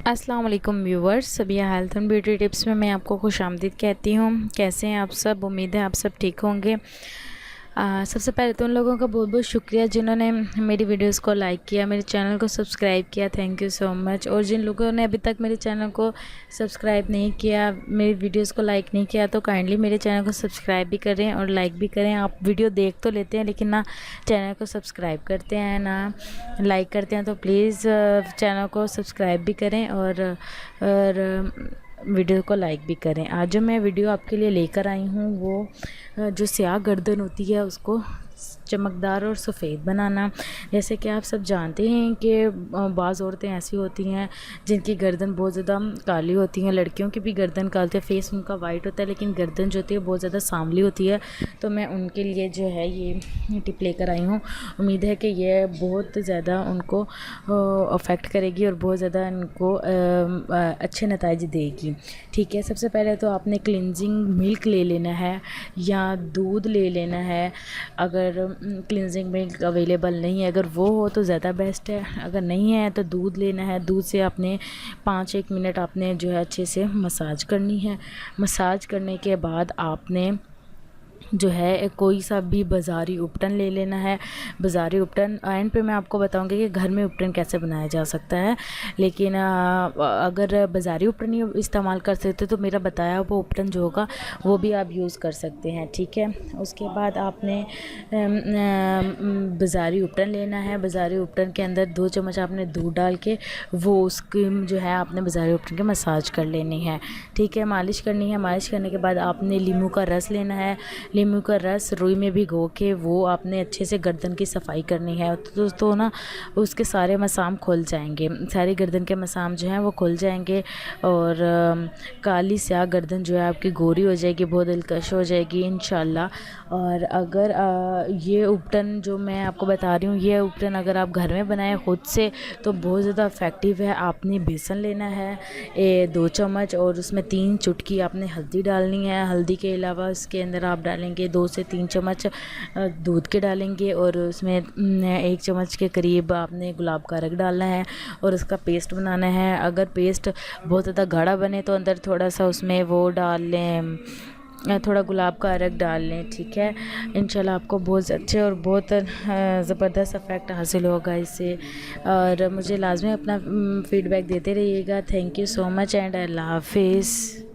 अस्सलाम वालेकुम viewers, Sabiya health and beauty tips में मैं आपको खुशामदीद कहती हूँ। कैसे हैं आप सब? उम्मीद है आप सब ठीक होंगे। सबसे पहले तो उन लोगों का बहुत बहुत शुक्रिया जिन्होंने मेरी वीडियोस को लाइक किया, मेरे चैनल को सब्सक्राइब किया। Thank you so much. और जिन लोगों ने अभी तक मेरे चैनल को सब्सक्राइब नहीं किया, मेरी वीडियोस को लाइक नहीं किया, तो काइंडली मेरे चैनल को सब्सक्राइब भी करें और लाइक भी करें। आप वीडियो देख तो लेते हैं लेकिन ना चैनल को सब्सक्राइब करते हैं ना लाइक करते हैं, तो प्लीज़ चैनल को सब्सक्राइब भी करें और वीडियो को लाइक भी करें। आज जो मैं वीडियो आपके लिए लेकर आई हूँ वो जो स्याह गर्दन होती है उसको चमकदार और सफ़ेद बनाना। जैसे कि आप सब जानते हैं कि बाज़ औरतें ऐसी होती हैं जिनकी गर्दन बहुत ज़्यादा काली होती हैं। लड़कियों की भी गर्दन काली होती है, फेस उनका वाइट होता है लेकिन गर्दन जो होती है बहुत ज़्यादा सांवली होती है। तो मैं उनके लिए जो है ये टिप लेकर आई हूँ। उम्मीद है कि ये बहुत ज़्यादा उनको अफेक्ट करेगी और बहुत ज़्यादा इनको अच्छे नतीजे देगी। ठीक है, सबसे पहले तो आपने क्लिनजिंग मिल्क ले लेना है या दूध ले लेना है। अगर क्लिनजिंग मिल्क अवेलेबल नहीं है, अगर वो हो तो ज़्यादा बेस्ट है। अगर नहीं है तो दूध लेना है। दूध से आपने 5-1 मिनट आपने जो है अच्छे से मसाज करनी है। मसाज करने के बाद आपने जो है कोई सा भी बाज़ारी उपटन ले लेना है। बाज़ारी उपटन एंड पे मैं आपको बताऊंगी कि घर में उपटन कैसे बनाया जा सकता है, लेकिन अगर बाज़ारी उपटन ही इस्तेमाल कर सकते तो मेरा बताया वो उपटन जो होगा वो भी आप यूज़ कर सकते हैं। ठीक है, उसके बाद आपने बाज़ारी उपटन लेना है। बाज़ारी उपटन के अंदर 2 चम्मच आपने दूध डाल के वो उसकी जो है आपने बाज़ारी उपटन के मसाज कर लेनी है। ठीक है, मालिश करनी है। मालिश करने के बाद आपने नींबू का रस लेना है। नींबू का रस रुई में भिगो के वो आपने अच्छे से गर्दन की सफाई करनी है। तो ना उसके सारे मसाम खुल जाएंगे, सारी गर्दन के मसाम जो हैं वो खुल जाएंगे और काली स्याह गर्दन जो है आपकी गोरी हो जाएगी, बहुत दिलकश हो जाएगी इंशाल्लाह। और अगर ये उपटन जो मैं आपको बता रही हूँ, ये उपटन अगर आप घर में बनाएं खुद से तो बहुत ज़्यादा इफ़ेक्टिव है। आपने बेसन लेना है 2 चम्मच और उसमें 3 चुटकी आपने हल्दी डालनी है। हल्दी के अलावा उसके अंदर आप डालेंगे 2 से 3 चम्मच दूध के डालेंगे और उसमें 1 चम्मच के करीब आपने गुलाब का अर्क डालना है और उसका पेस्ट बनाना है। अगर पेस्ट बहुत ज़्यादा गाढ़ा बने तो अंदर थोड़ा सा उसमें वो डाल लें, थोड़ा गुलाब का अर्क डाल लें। ठीक है, इंशाल्लाह आपको बहुत अच्छे और बहुत ज़बरदस्त इफ़ेक्ट हासिल होगा इससे। और मुझे लाजमी अपना फ़ीडबैक देते रहिएगा। Thank you so much and अल्लाह हाफिज़।